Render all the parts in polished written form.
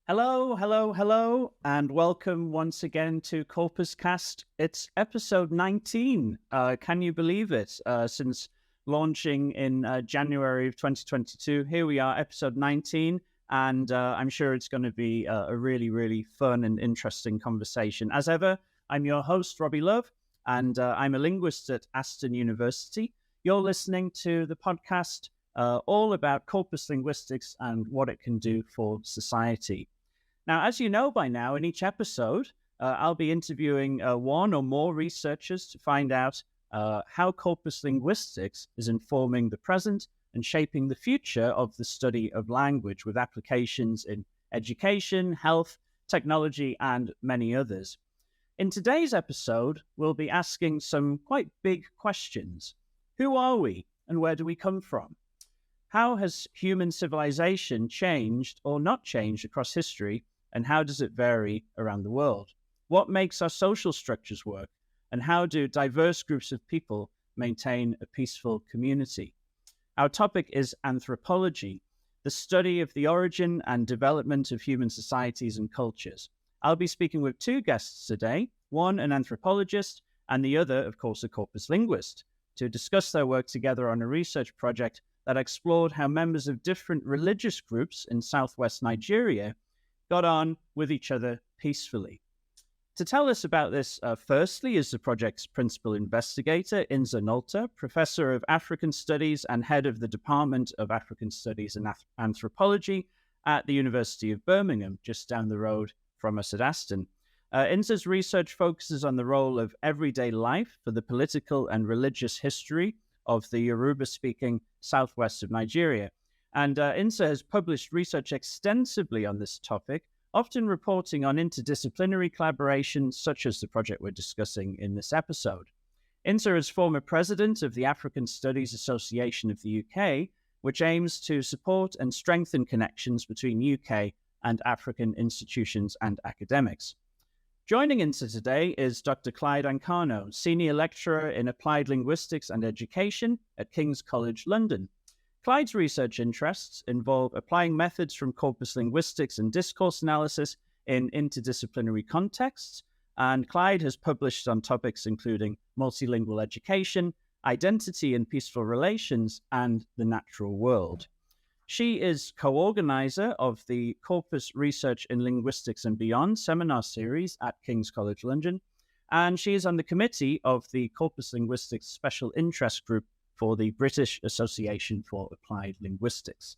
Hello, hello, hello, and welcome once again to CorpusCast. It's episode 19. Can you believe it? Since launching in January of 2022, here we are, episode 19, and I'm sure it's going to be a really, really fun and interesting conversation. As ever, I'm your host, Robbie Love, and I'm a linguist at Aston University. You're listening to the podcast all about corpus linguistics and what it can do for society. Now, as you know by now, in each episode, I'll be interviewing one or more researchers to find out how corpus linguistics is informing the present and shaping the future of the study of language with applications in education, health, technology, and many others. In today's episode, we'll be asking some quite big questions. Who are we and where do we come from? How has human civilization changed or not changed across history? And how does it vary around the world? What makes our social structures work? And how do diverse groups of people maintain a peaceful community? Our topic is anthropology, the study of the origin and development of human societies and cultures. I'll be speaking with two guests today, one an anthropologist and the other, of course, a corpus linguist, to discuss their work together on a research project that explored how members of different religious groups in Southwest Nigeria got on with each other peacefully. To tell us about this, firstly, is the project's principal investigator, Insa Nolte, Professor of African Studies and Head of the Department of African Studies and Anthropology at the University of Birmingham, just down the road from us at Aston. Insa's research focuses on the role of everyday life for the political and religious history of the Yoruba-speaking Southwest of Nigeria. And Insa has published research extensively on this topic, often reporting on interdisciplinary collaborations such as the project we're discussing in this episode. Insa is former president of the African Studies Association of the UK, which aims to support and strengthen connections between UK and African institutions and academics. Joining Insa today is Dr. Clyde Ancarno, senior lecturer in applied linguistics and education at King's College London. Clyde's research interests involve applying methods from corpus linguistics and discourse analysis in interdisciplinary contexts, and Clyde has published on topics including multilingual education, identity and peaceful relations, and the natural world. She is co-organizer of the Corpus Research in Linguistics and Beyond seminar series at King's College London, and she is on the committee of the Corpus Linguistics Special Interest Group for the British Association for Applied Linguistics.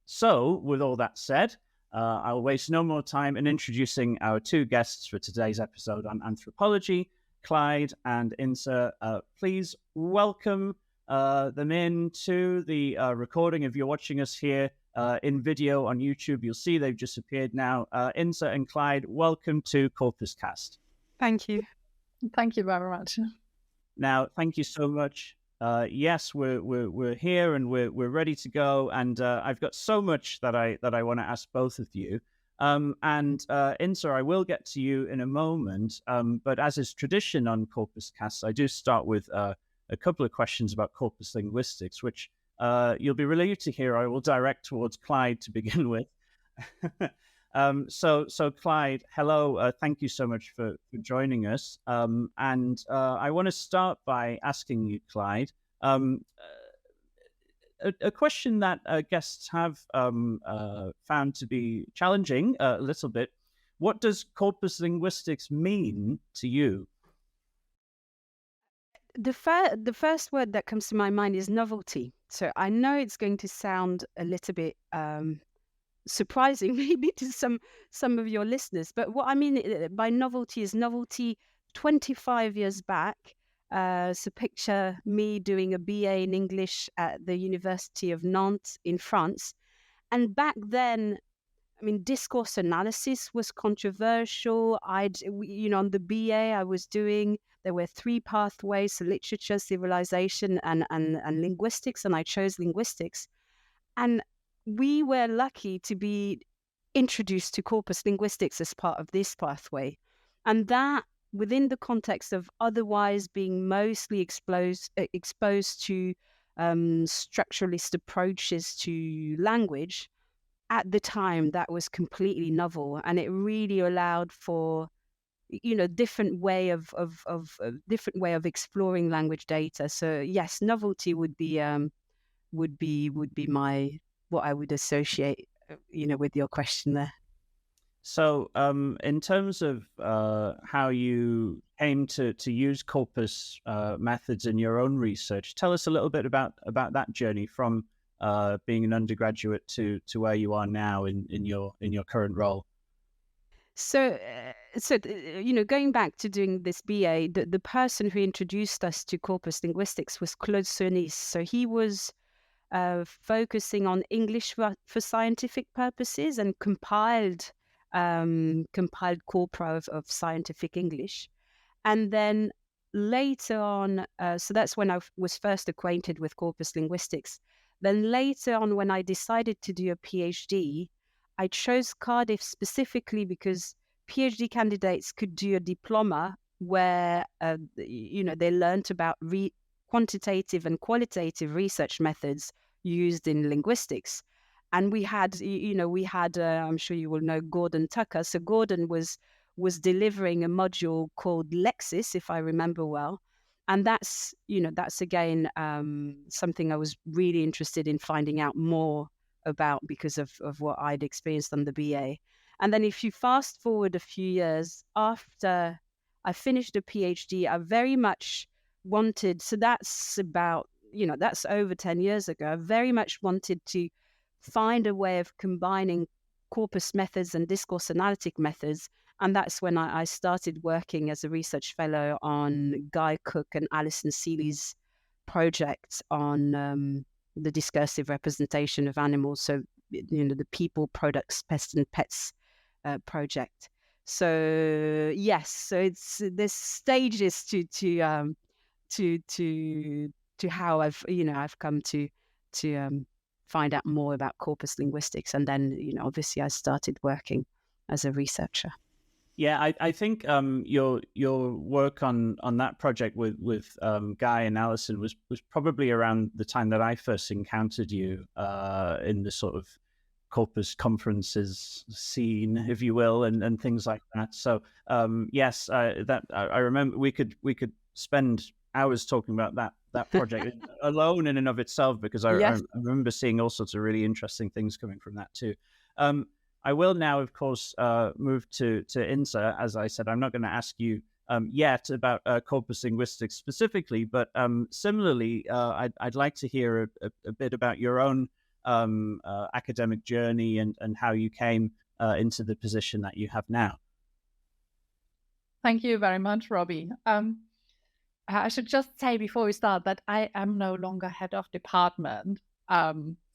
So, with all that said, I'll waste no more time in introducing our two guests for today's episode on anthropology, Clyde and Insa. Please welcome them into the recording. If you're watching us here in video on YouTube, you'll see they've just appeared now. Insa and Clyde, welcome to CorpusCast. Thank you. Thank you very much. Now, thank you so much. Yes, we're here and we're ready to go. And I've got so much that I want to ask both of you. And Insa, I will get to you in a moment. But as is tradition on CorpusCast, I do start with a couple of questions about corpus linguistics, which you'll be relieved to hear I will direct towards Clyde to begin with. So Clyde, hello. Thank you so much for joining us. And I want to start by asking you, Clyde, a question that guests have found to be challenging a little bit. What does corpus linguistics mean to you? The first word that comes to my mind is novelty. So I know it's going to sound a little bit surprising maybe to some of your listeners, but what I mean by novelty is novelty 25 years back. So picture me doing a BA in English at the University of Nantes in France, and back then, I mean, discourse analysis was controversial. On the BA I was doing, there were three pathways: so literature, civilization, and linguistics, and I chose linguistics. And we were lucky to be introduced to corpus linguistics as part of this pathway. And that, within the context of otherwise being mostly exposed to structuralist approaches to language, at the time, that was completely novel, and it really allowed for different way of exploring language data. So yes, novelty would be my what I would associate with your question there. So, in terms of how you came to use corpus methods in your own research, tell us a little bit about that journey from being an undergraduate to where you are now in your current role. So, going back to doing this BA, the person who introduced us to corpus linguistics was Claude Sonis. So he was focusing on English for scientific purposes and compiled corpora of scientific English. And then later on, so that's when I was first acquainted with corpus linguistics. Then later on, when I decided to do a PhD, I chose Cardiff specifically because PhD candidates could do a diploma where they learnt about quantitative and qualitative research methods used in linguistics. And we had, I'm sure you will know Gordon Tucker. So Gordon was delivering a module called Lexis, if I remember well. And that's again something I was really interested in finding out more about because of what I'd experienced on the BA. And then if you fast forward a few years after I finished the PhD, I very much wanted, so that's about, that's over 10 years ago, I very much wanted to find a way of combining corpus methods and discourse analytic methods. And that's when I started working as a research fellow on Guy Cook and Alison Seeley's project on the discursive representation of animals. So, the people, products, pests and pets project. So yes, so it's there's stages to how I've come to find out more about corpus linguistics, and then obviously I started working as a researcher. Yeah, I think your work on that project with Guy and Alison was probably around the time that I first encountered you in the sort of corpus conferences scene, if you will, and things like that. So yes, I remember we could spend hours talking about that project alone in and of itself, because I remember seeing all sorts of really interesting things coming from that too. I will now, of course, move to Insa. As I said, I'm not going to ask you yet about corpus linguistics specifically, but similarly, I'd like to hear a bit about your own academic journey and how you came into the position that you have now. Thank you very much, Robbie. I should just say before we start that I am no longer head of department.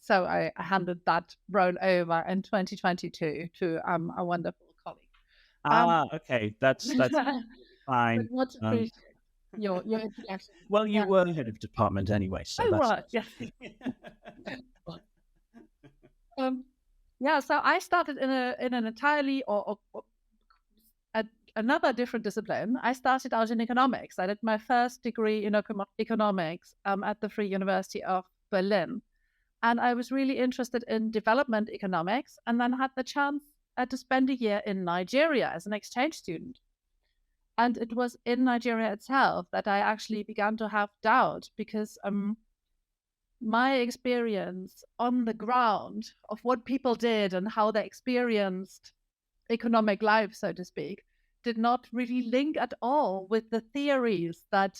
So I handed that role over in 2022 to a wonderful colleague. Okay, that's fine. Much appreciate your introduction. Well, you were head of department anyway, so right. Yes. So I started in an entirely or another different discipline. I started out in economics. I did my first degree in economics at the Free University of Berlin. And I was really interested in development economics, and then had the chance to spend a year in Nigeria as an exchange student. And it was in Nigeria itself that I actually began to have doubt, because my experience on the ground of what people did and how they experienced economic life, so to speak, did not really link at all with the theories that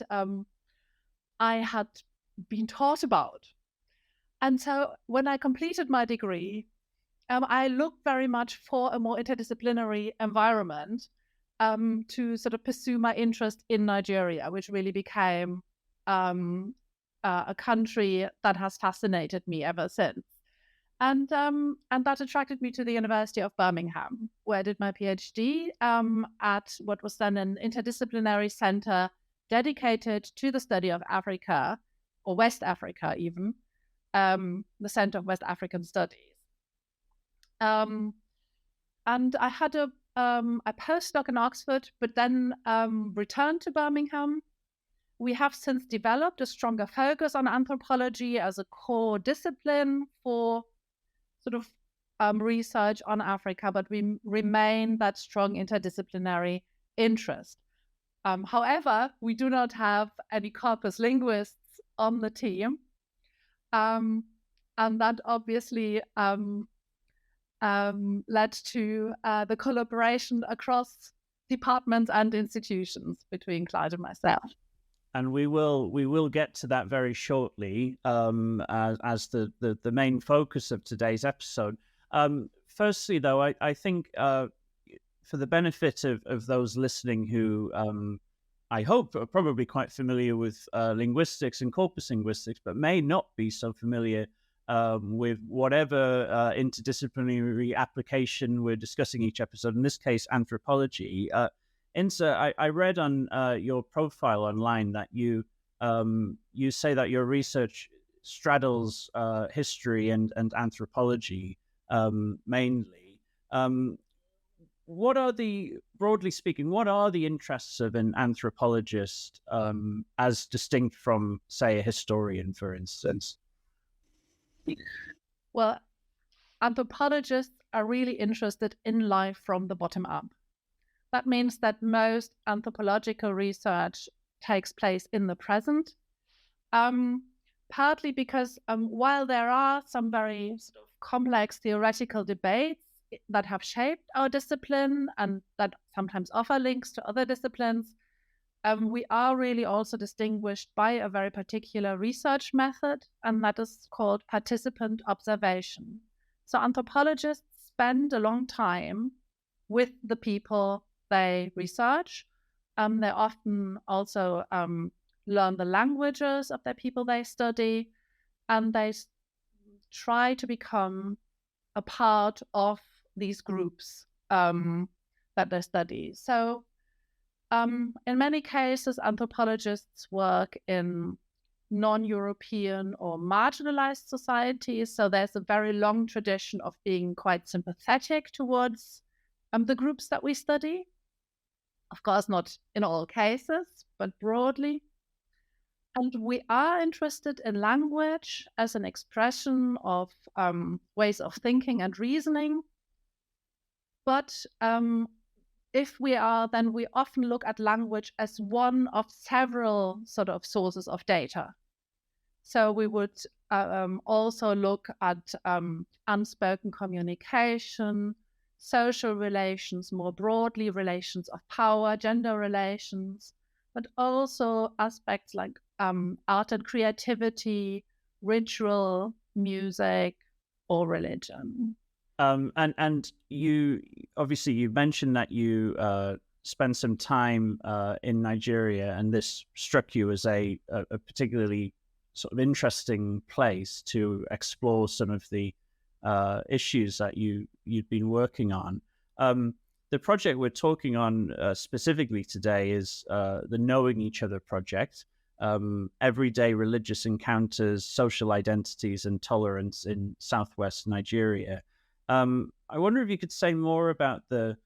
I had been taught about. And so when I completed my degree, I looked very much for a more interdisciplinary environment to sort of pursue my interest in Nigeria, which really became a country that has fascinated me ever since. And that attracted me to the University of Birmingham, where I did my PhD at what was then an interdisciplinary center dedicated to the study of Africa, or West Africa even, the Center of West African Studies. And I had a postdoc in Oxford, but then returned to Birmingham. We have since developed a stronger focus on anthropology as a core discipline for sort of research on Africa, but we remain that strong interdisciplinary interest. However, we do not have any corpus linguists on the team, and that obviously led to the collaboration across departments and institutions between Clyde and myself. And we will get to that very shortly as the main focus of today's episode. Firstly, though, I think for the benefit of those listening who I hope are probably quite familiar with linguistics and corpus linguistics, but may not be so familiar with whatever interdisciplinary application we're discussing each episode, in this case, anthropology. Insa, I read on your profile online that you say that your research straddles history and anthropology mainly. Broadly speaking, what are the interests of an anthropologist as distinct from, say, a historian, for instance? Well, anthropologists are really interested in life from the bottom up. That means that most anthropological research takes place in the present, partly because while there are some very sort of complex theoretical debates that have shaped our discipline and that sometimes offer links to other disciplines, we are really also distinguished by a very particular research method, and that is called participant observation. So anthropologists spend a long time with the people they research. They often also learn the languages of the people they study, and they try to become a part of these groups that they study. So in many cases, anthropologists work in non-European or marginalized societies. So there's a very long tradition of being quite sympathetic towards the groups that we study. Of course, not in all cases, but broadly. And we are interested in language as an expression of ways of thinking and reasoning. But if we are, then we often look at language as one of several sort of sources of data. So we would also look at unspoken communication, social relations, more broadly relations of power, gender relations, but also aspects like art and creativity, ritual, music, or religion. And you obviously you mentioned that you spent some time in Nigeria, and this struck you as a particularly sort of interesting place to explore some of the issues that you'd been working on. The project we're talking on specifically today is the Knowing Each Other project, everyday religious encounters, social identities, and tolerance in Southwest Nigeria. I wonder if you could say more about the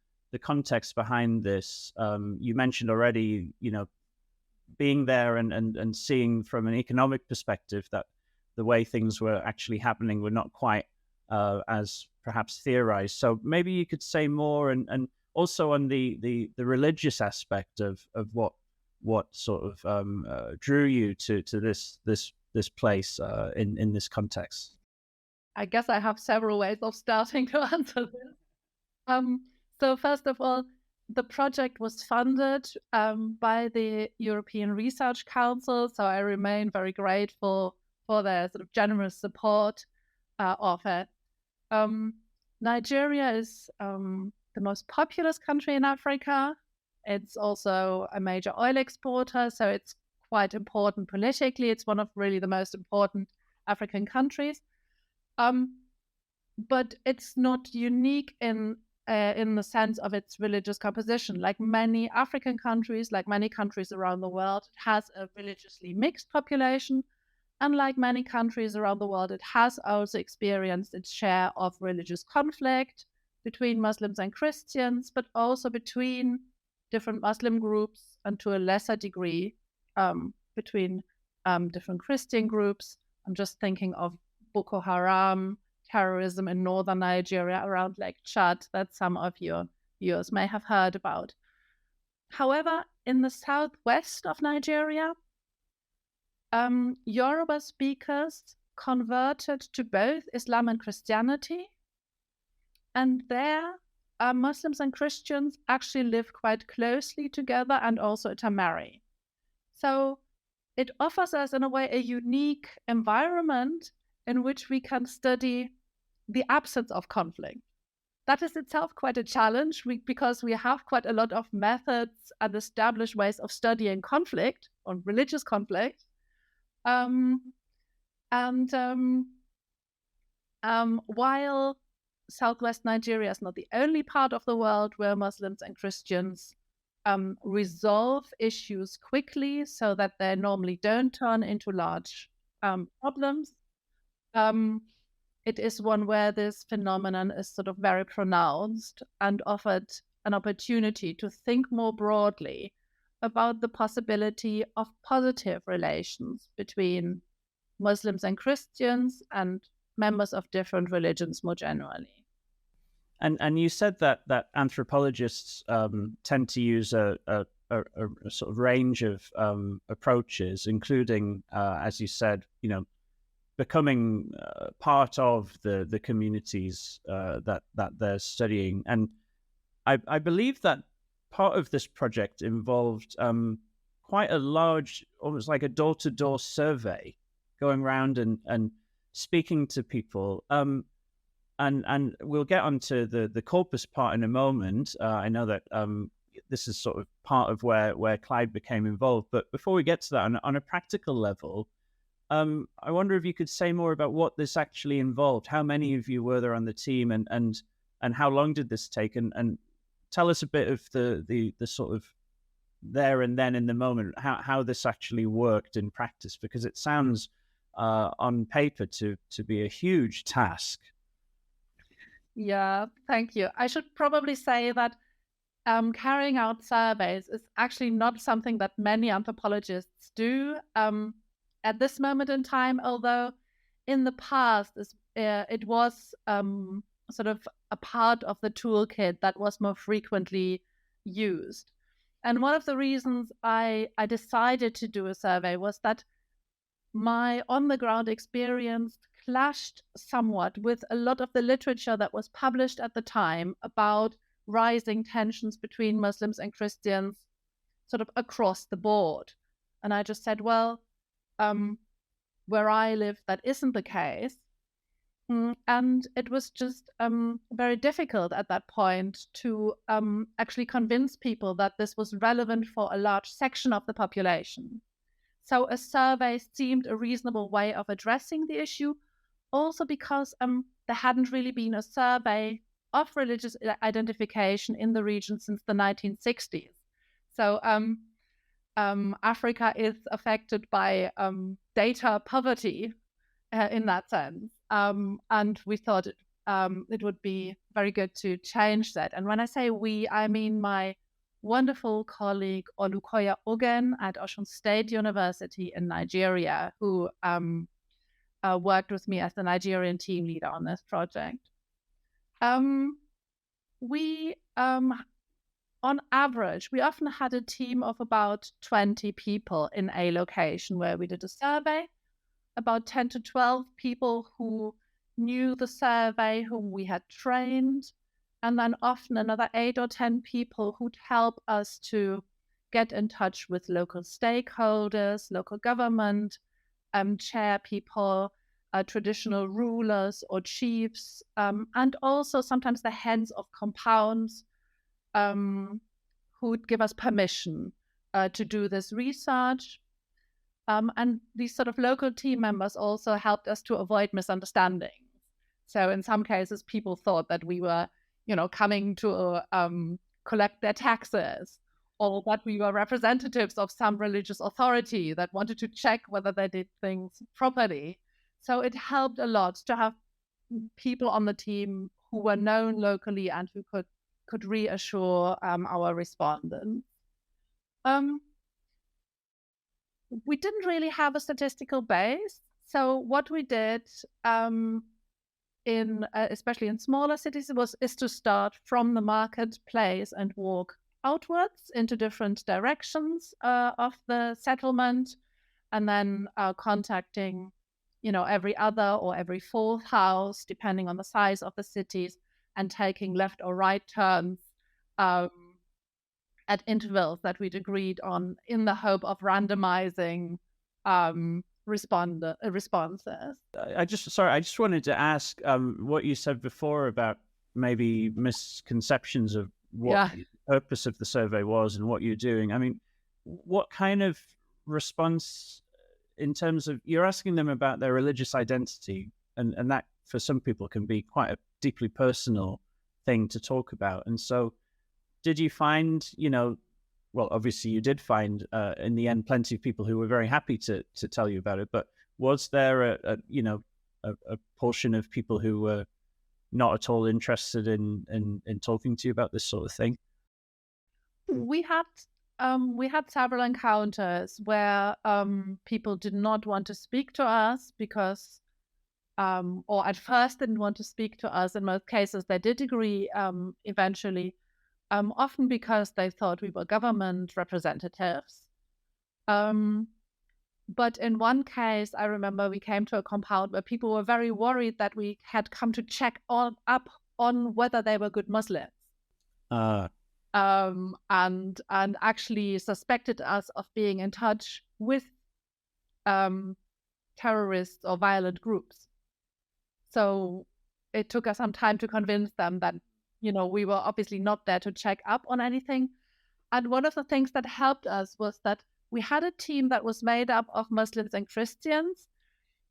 context behind this. You mentioned already, being there and seeing from an economic perspective that the way things were actually happening were not quite as perhaps theorized. So maybe you could say more, and also on the religious aspect of what sort of drew you to this place in this context. I guess I have several ways of starting to answer this. So first of all, the project was funded by the European Research Council, so I remain very grateful for their sort of generous support of it. Nigeria is the most populous country in Africa. It's also a major oil exporter, so it's quite important politically. It's one of really the most important African countries. But it's not unique in the sense of its religious composition. Like many African countries, like many countries around the world, it has a religiously mixed population. And like many countries around the world, it has also experienced its share of religious conflict between Muslims and Christians, but also between different Muslim groups and to a lesser degree between different Christian groups. I'm just thinking of Boko Haram, terrorism in northern Nigeria around Lake Chad that some of your viewers may have heard about. However, in the southwest of Nigeria, Yoruba speakers converted to both Islam and Christianity, and there Muslims and Christians actually live quite closely together and also intermarry. So it offers us, in a way, a unique environment in which we can study the absence of conflict. That is itself quite a challenge because we have quite a lot of methods and established ways of studying conflict, or religious conflict. While Southwest Nigeria is not the only part of the world where Muslims and Christians resolve issues quickly so that they normally don't turn into large problems, it is one where this phenomenon is sort of very pronounced and offered an opportunity to think more broadly about the possibility of positive relations between Muslims and Christians and members of different religions more generally. And you said that anthropologists tend to use a sort of range of approaches, including, as you said, becoming part of the communities that they're studying. And I believe that part of this project involved quite a large, almost like a door-to-door survey, going around and speaking to people. And we'll get onto the corpus part in a moment. I know that this is sort of part of where Clyde became involved. But before we get to that, on a practical level, I wonder if you could say more about what this actually involved. How many of you were there on the team, and how long did this take? And tell us a bit of the sort of there and then in the moment, how this actually worked in practice, because it sounds on paper to be a huge task. Yeah, thank you. I should probably say that carrying out surveys is actually not something that many anthropologists do at this moment in time, although in the past it was sort of a part of the toolkit that was more frequently used. And one of the reasons I decided to do a survey was that my on-the-ground experience clashed somewhat with a lot of the literature that was published at the time about rising tensions between Muslims and Christians sort of across the board. And I just said, well, where I live, that isn't the case. And it was just very difficult at that point to actually convince people that this was relevant for a large section of the population. So a survey seemed a reasonable way of addressing the issue, also because there hadn't really been a survey of religious identification in the region since the 1960s. So Africa is affected by data poverty in that sense. And we thought it would be very good to change that. And when I say we, I mean my wonderful colleague Olukoya Ogen at Osun State University in Nigeria, who worked with me as the Nigerian team leader on this project. We, on average, we often had a team of about 20 people in a location where we did a survey, about 10 to 12 people who knew the survey, whom we had trained, and then often another 8 or 10 people who'd help us to get in touch with local stakeholders, local government, chair people, traditional rulers or chiefs, and also sometimes the heads of compounds who'd give us permission to do this research. And these sort of local team members also helped us to avoid misunderstandings. So in some cases, people thought that we were coming to collect their taxes, or that we were representatives of some religious authority that wanted to check whether they did things properly. So it helped a lot to have people on the team who were known locally and who could reassure our respondents. We didn't really have a statistical base. So what we did especially in smaller cities, is to start from the marketplace and walk outwards into different directions of the settlement, and then contacting, every other or every fourth house, depending on the size of the cities, and taking left or right turns at intervals that we'd agreed on, in the hope of randomizing responses. I just wanted to ask what you said before about maybe misconceptions of what the purpose of the survey was and what you're doing. I mean, what kind of response, in terms of, you're asking them about their religious identity, and that for some people can be quite a deeply personal thing to talk about. And so did you find, well, obviously you did find in the end plenty of people who were very happy to tell you about it, but was there a portion of people who were not at all interested in talking to you about this sort of thing? We had several encounters where people did not want to speak to us because, or at first didn't want to speak to us. In most cases, they did agree eventually, often because they thought we were government representatives. But in one case, I remember we came to a compound where people were very worried that we had come to check up on whether they were good Muslims. And actually suspected us of being in touch with terrorists or violent groups. So it took us some time to convince them that, we were obviously not there to check up on anything. And one of the things that helped us was that we had a team that was made up of Muslims and Christians,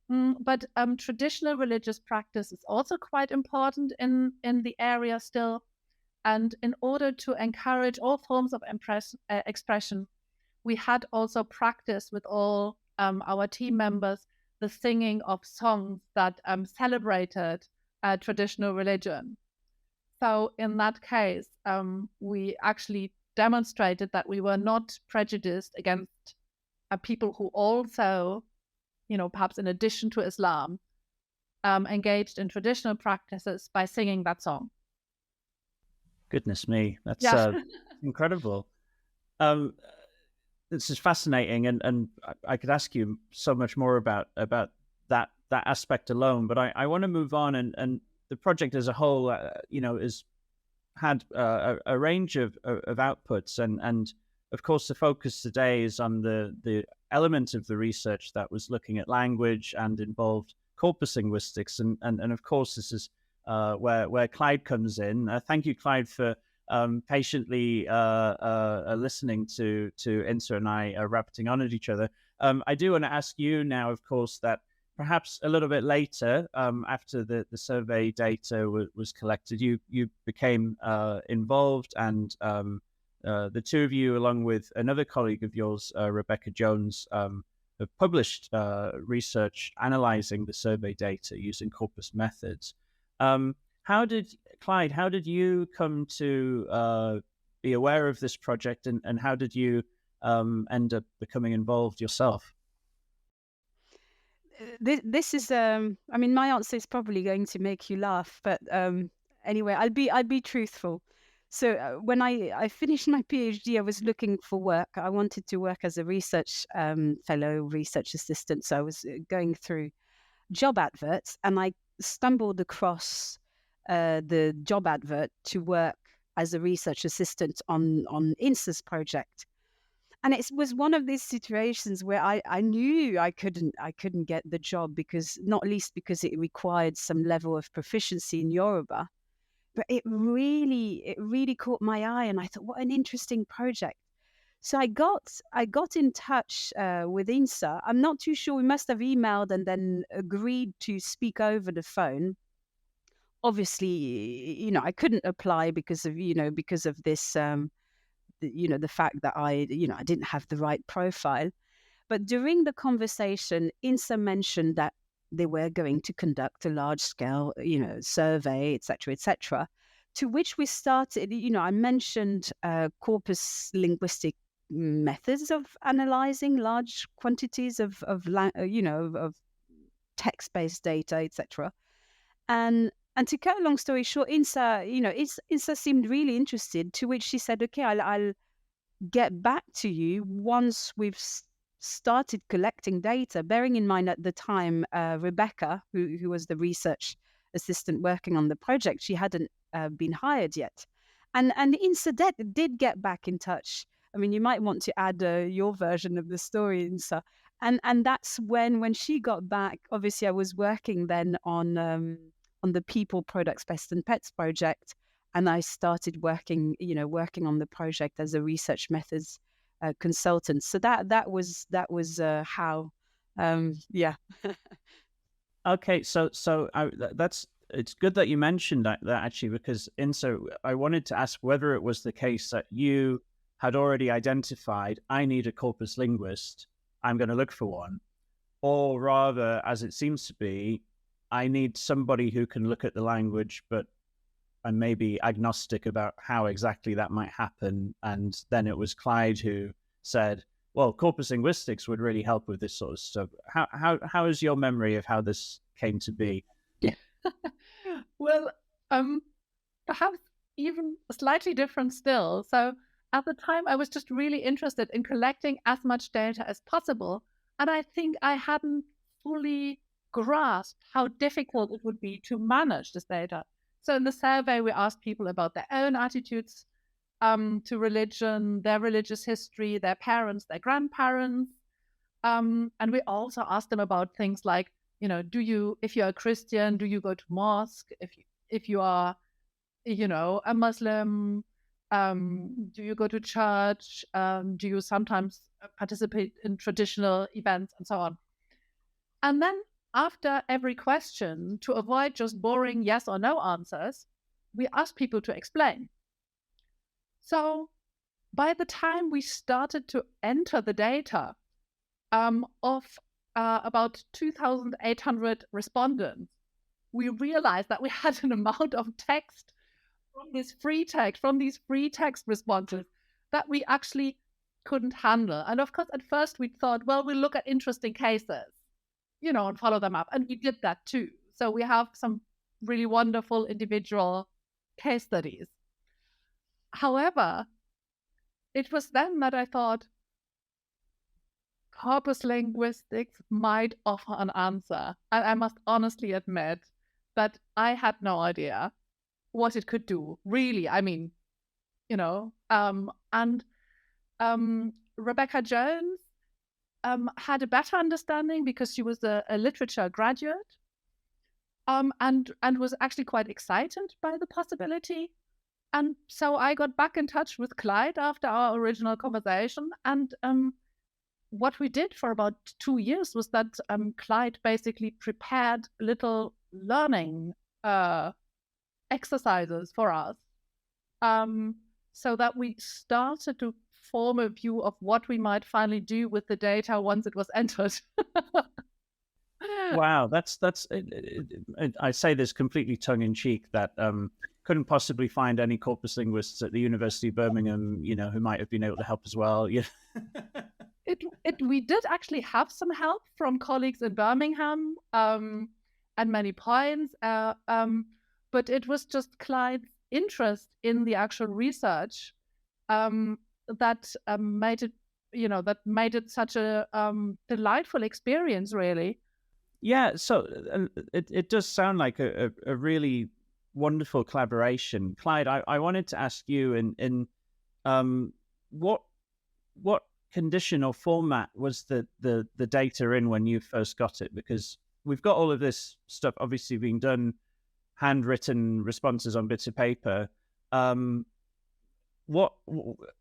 but traditional religious practice is also quite important in the area still. And in order to encourage all forms of expression, we had also practiced with all our team members the singing of songs that celebrated traditional religion. So in that case, we actually demonstrated that we were not prejudiced against people who also, perhaps in addition to Islam, engaged in traditional practices by singing that song. Goodness me, that's incredible. This is fascinating, and I could ask you so much more about that aspect alone. But I want to move on, and the project as a whole, has had a range of outputs, and of course the focus today is on the element of the research that was looking at language and involved corpus linguistics, and of course this is where Clyde comes in. Thank you, Clyde, for patiently listening to Insa and I rabbiting on at each other. I do want to ask you now, of course, that perhaps a little bit later, after the survey data was collected, you became involved, and the two of you, along with another colleague of yours, Rebecca Jones, have published research analyzing the survey data using corpus methods. Clyde, how did you come to be aware of this project, and how did you end up becoming involved yourself? This is, my answer is probably going to make you laugh, but anyway, I'll be truthful. So when I finished my PhD, I was looking for work. I wanted to work as a research fellow, research assistant. So I was going through job adverts, and I stumbled across the job advert to work as a research assistant on Insa's project. And it was one of these situations where I knew I couldn't get the job, because not least because it required some level of proficiency in Yoruba. But it really caught my eye, and I thought, what an interesting project. So I got in touch with Insa. I'm not too sure. We must have emailed and then agreed to speak over the phone. Obviously, I couldn't apply because of this. The fact that I didn't have the right profile. But during the conversation, Insa mentioned that they were going to conduct a large-scale, survey, etc., to which we started. I mentioned corpus linguistic methods of analyzing large quantities of text-based data, etc. And to cut a long story short, Insa seemed really interested, to which she said, okay, I'll get back to you once we've started collecting data, bearing in mind at the time, Rebecca, who was the research assistant working on the project, she hadn't been hired yet. And Insa did get back in touch. I mean, you might want to add your version of the story, Insa. And that's when she got back. Obviously, I was working then on the People, Products, Pest and Pets project, and I started working on the project as a research methods consultant. So that was how, yeah. Okay, so that's it's good that you mentioned that actually, because Insa, I wanted to ask whether it was the case that you had already identified, I need a corpus linguist, I'm going to look for one, or rather, as it seems to be, I need somebody who can look at the language, but I'm maybe agnostic about how exactly that might happen. And then it was Clyde who said, well, corpus linguistics would really help with this sort of stuff. How is your memory of how this came to be? Well, perhaps even slightly different still. So at the time, I was just really interested in collecting as much data as possible. And I think I hadn't fully grasped how difficult it would be to manage this data. So in the survey, we asked people about their own attitudes to religion, their religious history, their parents, their grandparents. And we also asked them about things like, if you're a Christian, do you go to mosque? If you are, a Muslim, do you go to church? Do you sometimes participate in traditional events and so on? And then after every question, to avoid just boring yes or no answers, we asked people to explain. So by the time we started to enter the data of about 2,800 respondents, we realized that we had an amount of text from these free text responses that we actually couldn't handle. And of course, at first we thought, well, we'll look at interesting cases, and follow them up. And we did that too. So we have some really wonderful individual case studies. However, it was then that I thought, corpus linguistics might offer an answer. And I must honestly admit that I had no idea what it could do, really. I mean, Rebecca Jones had a better understanding because she was a literature graduate, and was actually quite excited by the possibility. And so I got back in touch with Clyde after our original conversation. And what we did for about 2 years was that Clyde basically prepared little learning exercises for us, so that we started to form a view of what we might finally do with the data once it was entered. Wow, that's I say this completely tongue in cheek, that couldn't possibly find any corpus linguists at the University of Birmingham, who might have been able to help as well. Yeah. We did actually have some help from colleagues in Birmingham at many points, but it was just Clyde's interest in the actual research that made it such a delightful experience, really. Yeah, so it does sound like a really wonderful collaboration. Clyde, I wanted to ask you in what condition or format was the data in when you first got it? Because we've got all of this stuff obviously being done, handwritten responses on bits of paper.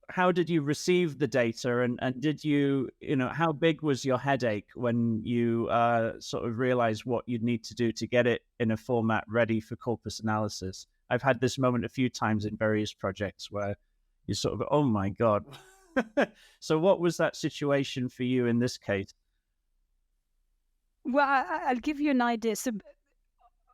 How did you receive the data, and did you, how big was your headache when you sort of realized what you'd need to do to get it in a format ready for corpus analysis? I've had this moment a few times in various projects where you sort of, oh my God. So what was that situation for you in this case? Well, I'll give you an idea. So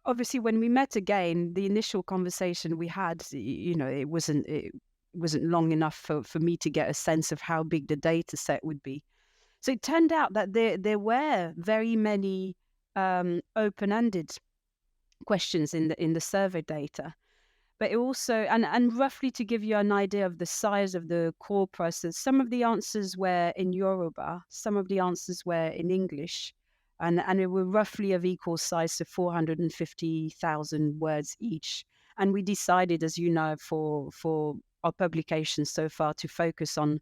obviously when we met again, the initial conversation we had, it wasn't long enough for me to get a sense of how big the data set would be. So it turned out that there were very many open-ended questions in the survey data. But it also, and roughly to give you an idea of the size of the corpus, some of the answers were in Yoruba, some of the answers were in English, and it were roughly of equal size, so 450,000 words each. And we decided, as you know, for our publication so far, to focus on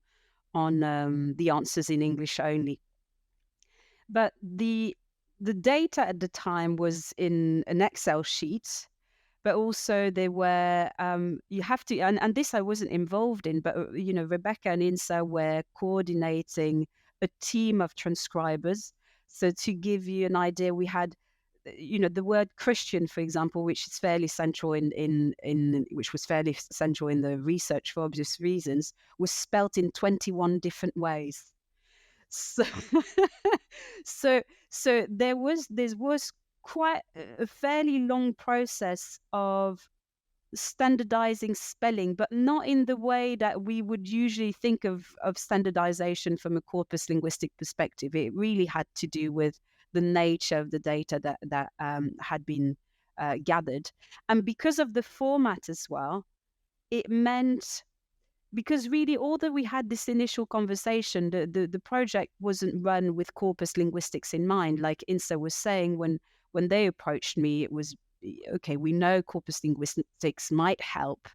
the answers in English only. But the data at the time was in an Excel sheet, but also there were you have to, and this I wasn't involved in, but Rebecca and Insa were coordinating a team of transcribers. So to give you an idea, we had the word Christian, for example, which is fairly central which was fairly central in the research for obvious reasons, was spelt in 21 different ways. So so there was quite a fairly long process of standardizing spelling, but not in the way that we would usually think of standardization from a corpus linguistic perspective. It really had to do with the nature of the data that had been gathered. And because of the format as well, it meant, because really, although we had this initial conversation, the project wasn't run with corpus linguistics in mind. Like Insa was saying, when they approached me, it was, okay, we know corpus linguistics might help.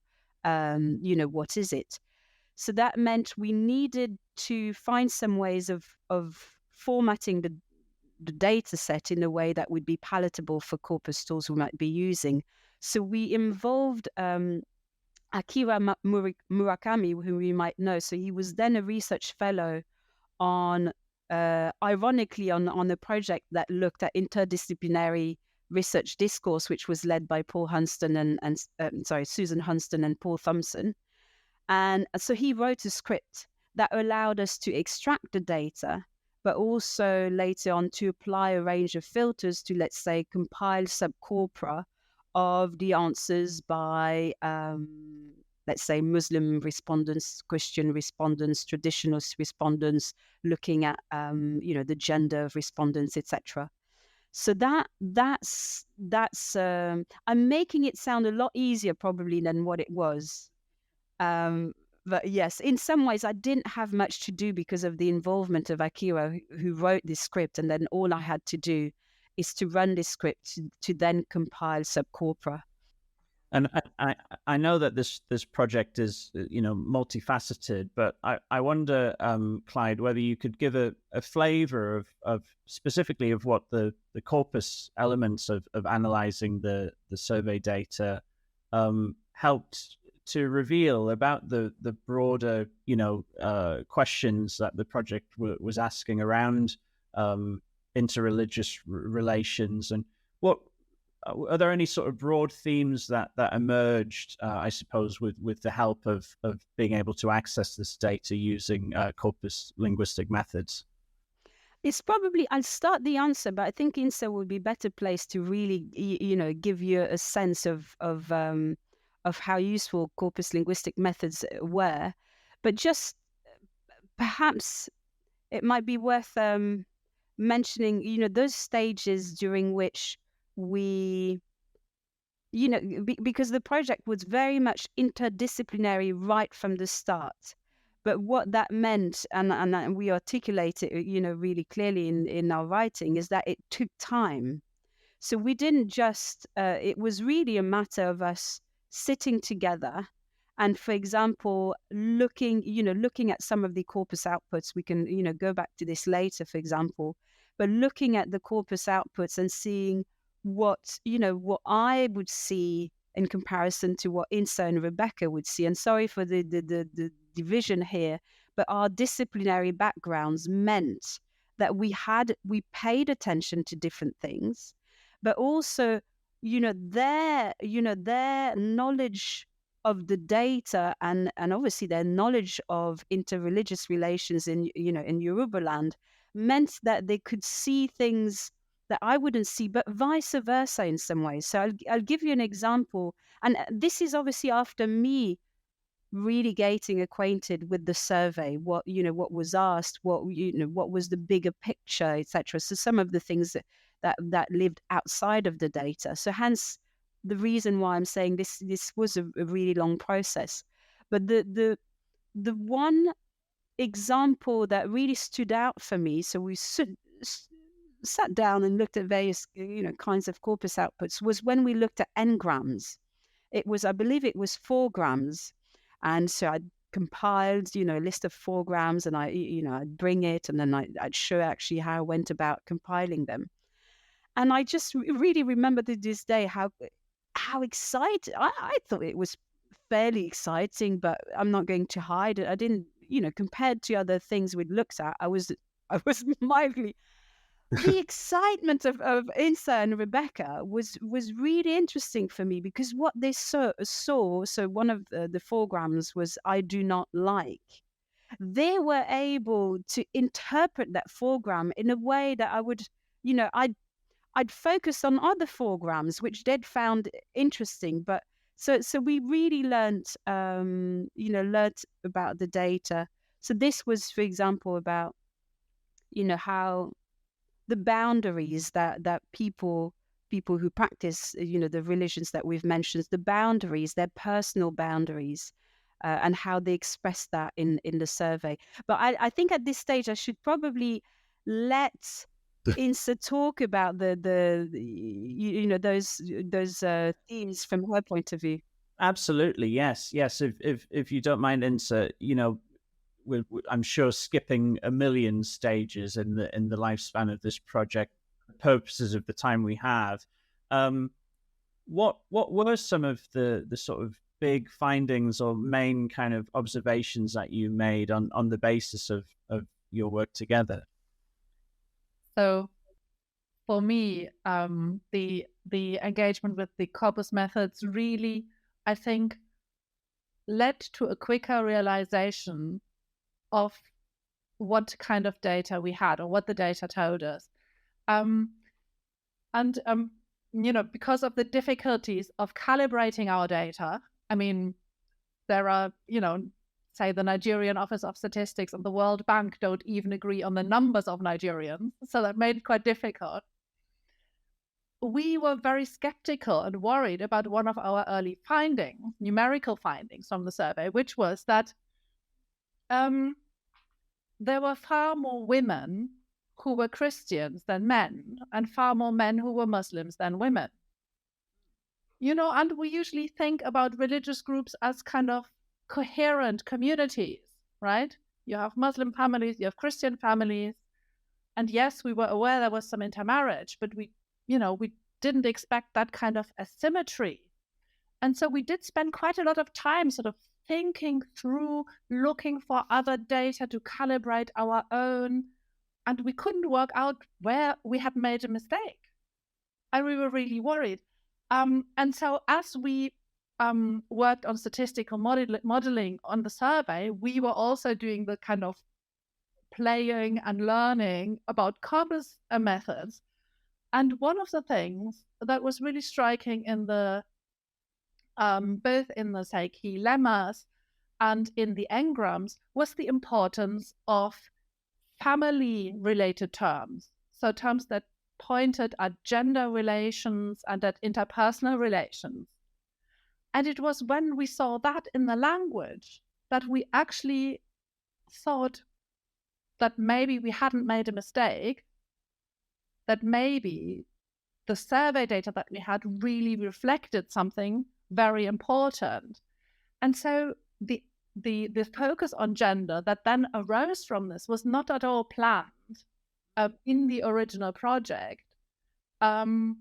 What is it? So that meant we needed to find some ways of formatting the data set in a way that would be palatable for corpus tools we might be using. So we involved Akira Murakami, who you might know. So he was then a research fellow on, ironically, on a project that looked at interdisciplinary research discourse, which was led by Susan Hunston and Paul Thompson. And so he wrote a script that allowed us to extract the data, but also later on to apply a range of filters to, let's say, compile subcorpora of the answers by, let's say, Muslim respondents, Christian respondents, traditionalist respondents, looking at, the gender of respondents, etc. So that's I'm making it sound a lot easier probably than what it was. But yes, in some ways I didn't have much to do because of the involvement of Akira, who wrote this script, and then all I had to do is to run this script to then compile subcorpora. And I know that this project is multifaceted, but I wonder, Clyde, whether you could give a flavor of specifically of what the corpus elements of analyzing the survey data helped to reveal about the broader questions that the project was asking around interreligious relations, and what are there any sort of broad themes that emerged, I suppose, with the help of being able to access this data using corpus linguistic methods? It's probably, I'll start the answer, but I think Insa would be better placed to really, give you a sense of how useful corpus linguistic methods were. But just perhaps it might be worth mentioning, those stages during which we, because the project was very much interdisciplinary right from the start. But what that meant, and we articulate it, really clearly in our writing, is that it took time. So we didn't just, it was really a matter of us sitting together and, for example, looking at some of the corpus outputs. We can, go back to this later, for example, but looking at the corpus outputs and seeing what I would see in comparison to what Insa and Rebecca would see. And sorry for the division here, but our disciplinary backgrounds meant that we paid attention to different things, but also, their knowledge of the data and obviously their knowledge of interreligious relations in Yoruba land meant that they could see things that I wouldn't see, but vice versa in some ways. So I'll give you an example. And this is obviously after me really getting acquainted with the survey, what was asked, what was the bigger picture, etc. So some of the things that lived outside of the data. So hence the reason why I'm saying this was a really long process. But the one example that really stood out for me, so we sat down and looked at various kinds of corpus outputs, was when we looked at n-grams. I believe it was 4 grams. And so I compiled, a list of 4 grams, and I'd bring it, and then I'd show actually how I went about compiling them. And I just really remember to this day how excited I thought it was. Fairly exciting, but I'm not going to hide it. I didn't, compared to other things we'd looked at, I was mildly. The excitement of Insa and Rebecca was really interesting for me, because what they saw, so one of the 4 grams was "I do not like." They were able to interpret that 4 gram in a way that I would, I'd focus on other 4 grams, which they'd found interesting. But so we really learned about the data. So this was, for example, about, how the boundaries that people who practice, the religions that we've mentioned, the boundaries, their personal boundaries, and how they express that in the survey. But I think at this stage I should probably let Insa talk about those themes from her point of view. Absolutely, yes. If you don't mind, Insa, I'm sure skipping a million stages in the lifespan of this project, for purposes of the time we have. What were some of the sort of big findings or main kind of observations that you made on the basis of your work together? So for me, the engagement with the corpus methods really, I think, led to a quicker realization of what kind of data we had, or what the data told us. Because of the difficulties of calibrating our data, I mean, there are, say the Nigerian Office of Statistics and the World Bank don't even agree on the numbers of Nigerians, so that made it quite difficult. We were very skeptical and worried about one of our early findings, numerical findings from the survey, which was that there were far more women who were Christians than men, and far more men who were Muslims than women. And we usually think about religious groups as kind of coherent communities, right? You have Muslim families, you have Christian families. And yes, we were aware there was some intermarriage, but we didn't expect that kind of asymmetry. And so we did spend quite a lot of time sort of thinking through, looking for other data to calibrate our own, and we couldn't work out where we had made a mistake. And we were really worried. And so as we worked on statistical modeling on the survey, we were also doing the kind of playing and learning about corpus methods. And one of the things that was really striking in the both in the, say, key lemmas and in the n-grams was the importance of family-related terms. So terms that pointed at gender relations and at interpersonal relations. And it was when we saw that in the language that we actually thought that maybe we hadn't made a mistake, that maybe the survey data that we had really reflected something very important. And so the focus on gender that then arose from this was not at all planned in the original project. And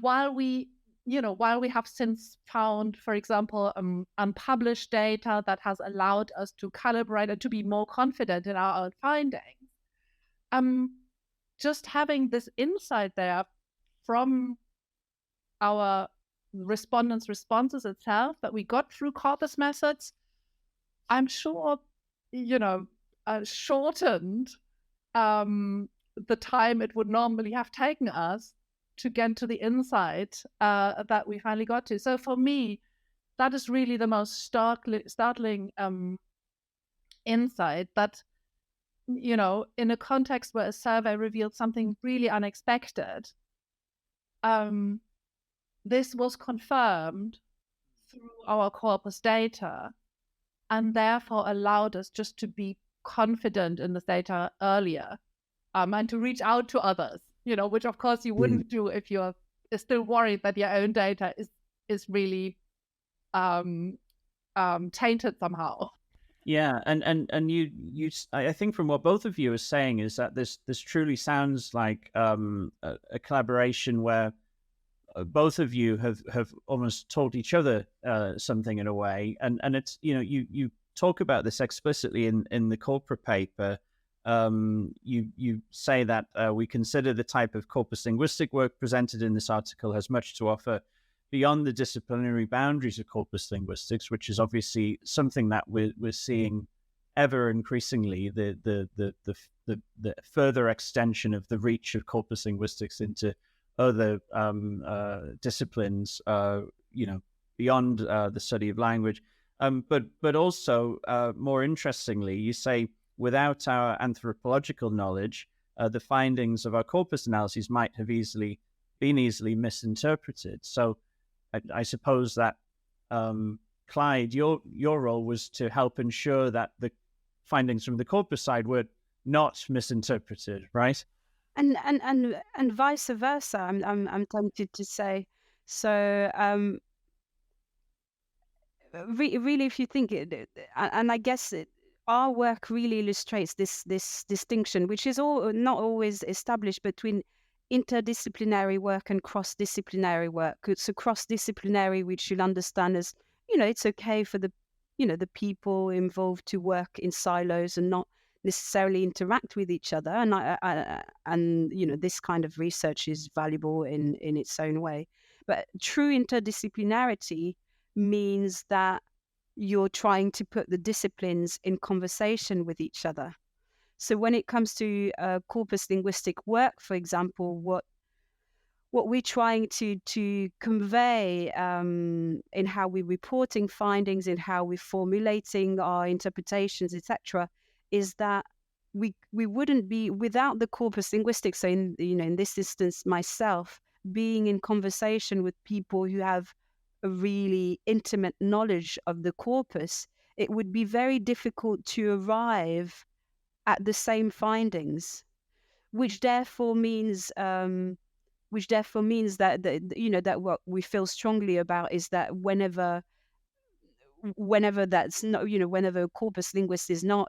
while we have since found, for example, unpublished data that has allowed us to calibrate and to be more confident in our own findings, just having this insight there from our respondents' responses itself that we got through corpus methods, I'm sure, shortened the time it would normally have taken us to get to the insight that we finally got to. So for me, that is really the most startling insight, that, in a context where a survey revealed something really unexpected, this was confirmed through our corpus data, and therefore allowed us just to be confident in this data earlier, and to reach out to others, which of course you wouldn't do if you're still worried that your own data is really tainted somehow. Yeah, and you I think from what both of you are saying is that this truly sounds like a collaboration where both of you have almost taught each other something in a way, and it's you talk about this explicitly in the corporate paper. You say that we consider the type of corpus linguistic work presented in this article has much to offer beyond the disciplinary boundaries of corpus linguistics, which is obviously something that we're seeing ever increasingly, the further extension of the reach of corpus linguistics into other disciplines, beyond the study of language. But also, more interestingly, you say, without our anthropological knowledge, the findings of our corpus analyses might have been easily misinterpreted. So I suppose that, Clyde, your role was to help ensure that the findings from the corpus side were not misinterpreted, right? And vice versa. I'm tempted to say. So really, if you think it, and I guess our work really illustrates this distinction, which is not always established between interdisciplinary work and cross-disciplinary work. So cross-disciplinary, which you'll understand as, it's okay for the people involved to work in silos and not necessarily interact with each other, and this kind of research is valuable in its own way. But true interdisciplinarity means that you're trying to put the disciplines in conversation with each other. So when it comes to corpus linguistic work, for example, what we're trying to convey in how we're reporting findings, in how we're formulating our interpretations, etc., is that we wouldn't be without the corpus linguistics. So in this instance, myself being in conversation with people who have a really intimate knowledge of the corpus, it would be very difficult to arrive at the same findings, which therefore means that that what we feel strongly about is that whenever that's not, whenever a corpus linguist is not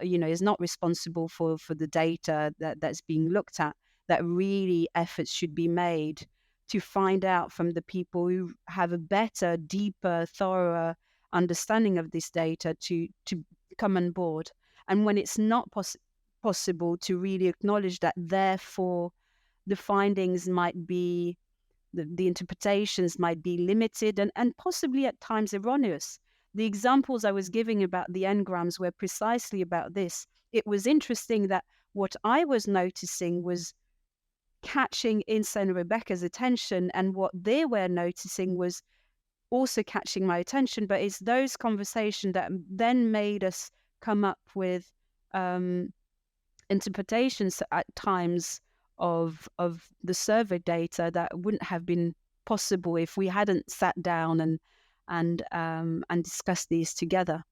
responsible for the data that's being looked at, that really efforts should be made to find out from the people who have a better, deeper, thorough understanding of this data to come on board. And when it's not possible, to really acknowledge that, therefore the findings might be, the interpretations might be limited and possibly at times erroneous. The examples I was giving about the n-grams were precisely about this. It was interesting that what I was noticing was catching Insa and Rebecca's attention, and what they were noticing was also catching my attention. But it's those conversations that then made us come up with interpretations at times of the survey data that wouldn't have been possible if we hadn't sat down and discussed these together.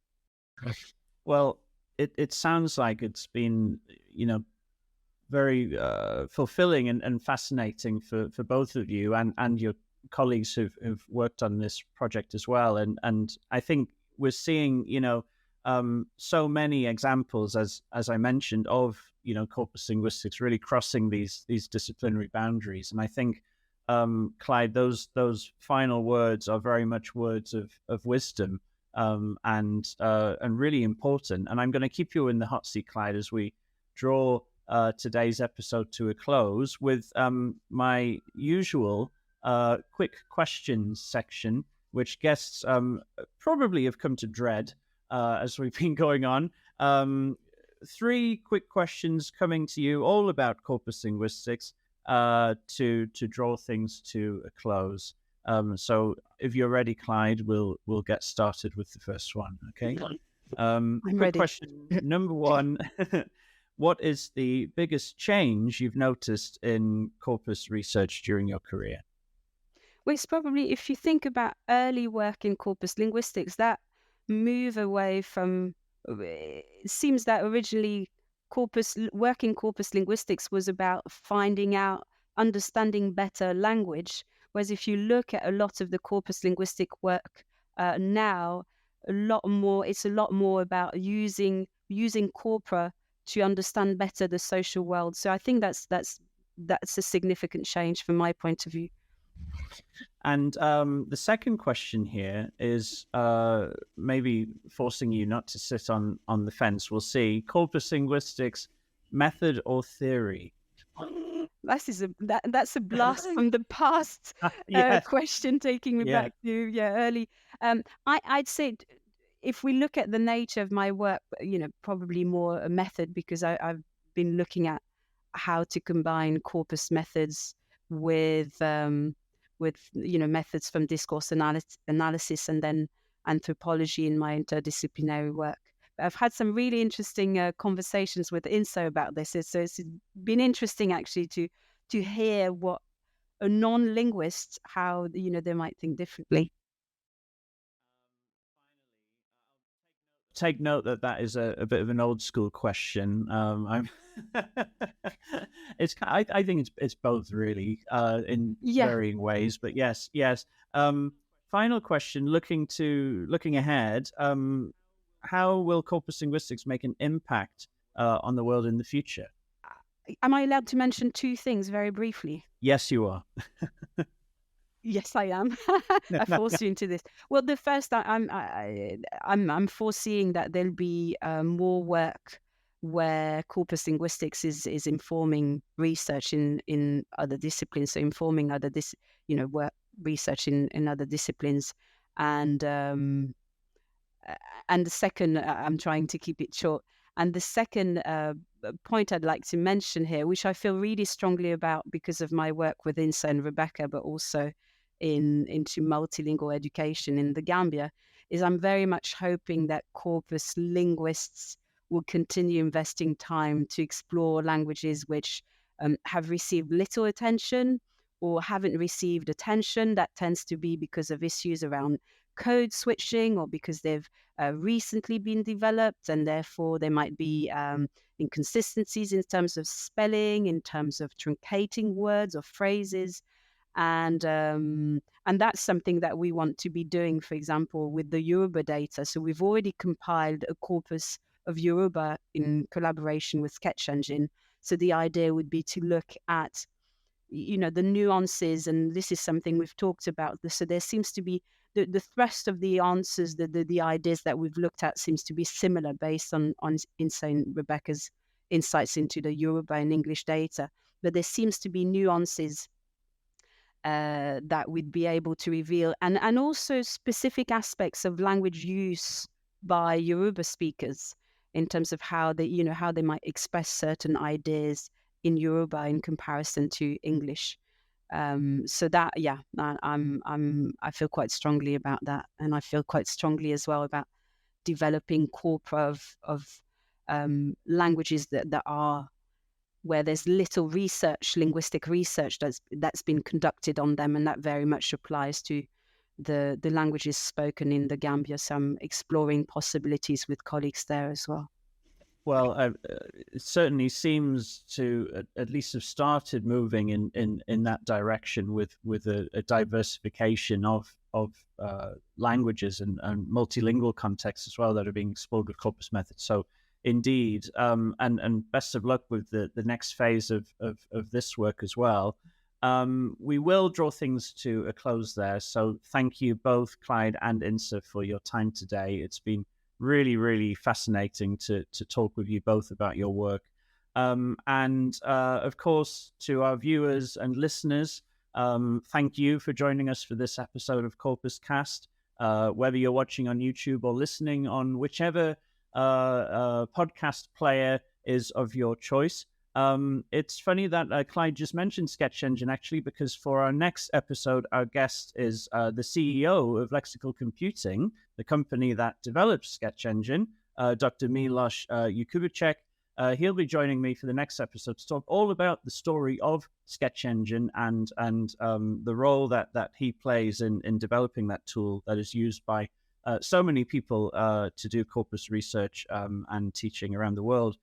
Well, it sounds like it's been, very fulfilling and fascinating for both of you and your colleagues who've worked on this project as well. And I think we're seeing, so many examples, as I mentioned, of, corpus linguistics really crossing these disciplinary boundaries. And I think, Clyde, those final words are very much words of wisdom, and really important. And I'm going to keep you in the hot seat, Clyde, as we draw today's episode to a close with my usual quick questions section, which guests probably have come to dread as we've been going on. 3 quick questions coming to you, all about corpus linguistics, to draw things to a close. So if you're ready, Clyde, we'll get started with the first one. Okay. I'm quick ready. Question number 1. What is the biggest change you've noticed in corpus research during your career? Well, it's probably, if you think about early work in corpus linguistics, that move away from, it seems that originally work in corpus linguistics was about finding out, understanding better language. Whereas if you look at a lot of the corpus linguistic work now, it's a lot more about using corpora to understand better the social world. So I think that's a significant change from my point of view. And the second question here is maybe forcing you not to sit on the fence. We'll see. Corpus linguistics, method or theory? That's a blast from the past Yes. question, taking me Yeah. back to early. I'd say if we look at the nature of my work, probably more a method, because I've been looking at how to combine corpus methods with methods from discourse analysis and then anthropology in my interdisciplinary work. I've had some really interesting conversations with Insa about this. It's been interesting actually to hear what a non-linguist, how they might think differently. Take note that is a bit of an old school question. I'm I think it's both really in Yeah. varying ways, but yes. Final question, looking ahead, how will corpus linguistics make an impact on the world in the future? Am I allowed to mention two things very briefly? Yes, you are. Yes, I am. I force you into this. Well, the first, I'm foreseeing that there'll be more work where corpus linguistics is informing research in other disciplines, so informing other work research in other disciplines, and the second, I'm trying to keep it short. And the second point I'd like to mention here, which I feel really strongly about because of my work with Insa and Rebecca, but also into multilingual education in the Gambia, is I'm very much hoping that corpus linguists will continue investing time to explore languages which have received little attention or haven't received attention. That tends to be because of issues around code switching or because they've recently been developed, and therefore there might be inconsistencies in terms of spelling, in terms of truncating words or phrases. And that's something that we want to be doing, for example, with the Yoruba data. So we've already compiled a corpus of Yoruba in collaboration with Sketch Engine. So the idea would be to look at the nuances, and this is something we've talked about. So there seems to be the thrust of the answers, the ideas that we've looked at seems to be similar based on Insa and Rebecca's insights into the Yoruba and English data. But there seems to be nuances that we'd be able to reveal, and also specific aspects of language use by Yoruba speakers in terms of how they might express certain ideas in Yoruba in comparison to English. So that, I feel quite strongly about that, and I feel quite strongly as well about developing corpora of languages that are where there's little linguistic research that's been conducted on them, and that very much applies to the languages spoken in the Gambia. So I'm exploring possibilities with colleagues there as well. Well, it certainly seems to at least have started moving in that direction with a diversification of languages and multilingual contexts as well that are being explored with corpus methods. So indeed, and best of luck with the next phase of this work as well. We will draw things to a close there. So thank you both, Clyde and Insa, for your time today. It's been really, really fascinating to talk with you both about your work. And of course, to our viewers and listeners, thank you for joining us for this episode of CorpusCast. Whether you're watching on YouTube or listening on whichever podcast player is of your choice. It's funny that Clyde just mentioned Sketch Engine, actually, because for our next episode, our guest is the CEO of Lexical Computing, the company that develops Sketch Engine, Dr. Miloš Jakubicek. He'll be joining me for the next episode to talk all about the story of Sketch Engine and the role that he plays in developing that tool that is used by so many people to do corpus research and teaching around the world.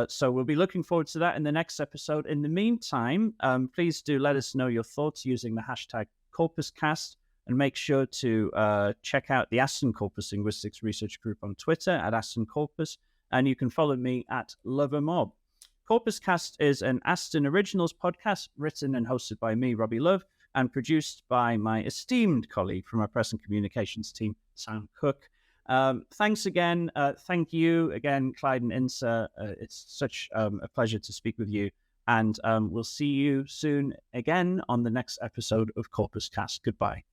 So we'll be looking forward to that in the next episode. In the meantime, please do let us know your thoughts using the hashtag CorpusCast, and make sure to check out the Aston Corpus Linguistics Research Group on Twitter at Aston Corpus, and you can follow me at Lovermob. CorpusCast is an Aston Originals podcast written and hosted by me, Robbie Love, and produced by my esteemed colleague from our press and communications team, Sam Cook. Thanks again. Thank you again, Clyde and Insa. It's such a pleasure to speak with you. And we'll see you soon again on the next episode of CorpusCast. Goodbye.